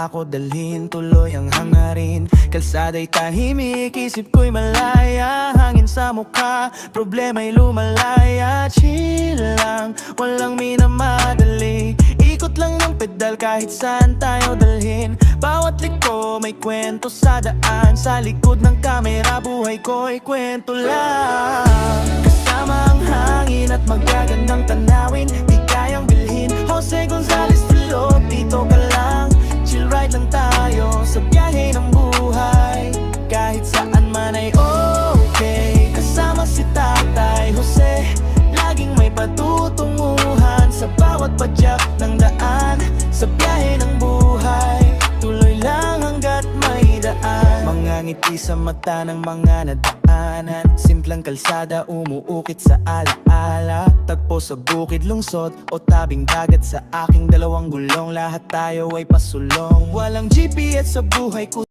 ako dalhin, tuloy ang hangarin. Kalsada'y tahimik, isip ko'y malaya. Hangin sa mukha, problema'y lumalaya. Chill lang, walang minamadali. Ikot lang ng pedal kahit saan tayo dalhin. Bawat liko may kwento sa daan. Sa likod ng kamera, buhay ko'y kwento lang. Kasama ang hangin at magagandang tanawin, di kayang bilhin. Jose Gonzalez Filot, dito ka lang. Chill ride lang tayo sa biyahe ng buhay. Kahit saan man ay okay. Kasama si Tatay Jose, laging may patutunguhan sa bawat padyak ng daan. Sa biyahe ng buhay, tuloy lang hanggat may daan. Mga ngiti sa mata ng mga nadaanan. Simpleng kalsada, umuukit sa alaala. Tagpo sa bukid, lungsod o tabing dagat. Sa aking dalawang gulong, lahat tayo ay pasulong. Walang GPS sa buhay ko.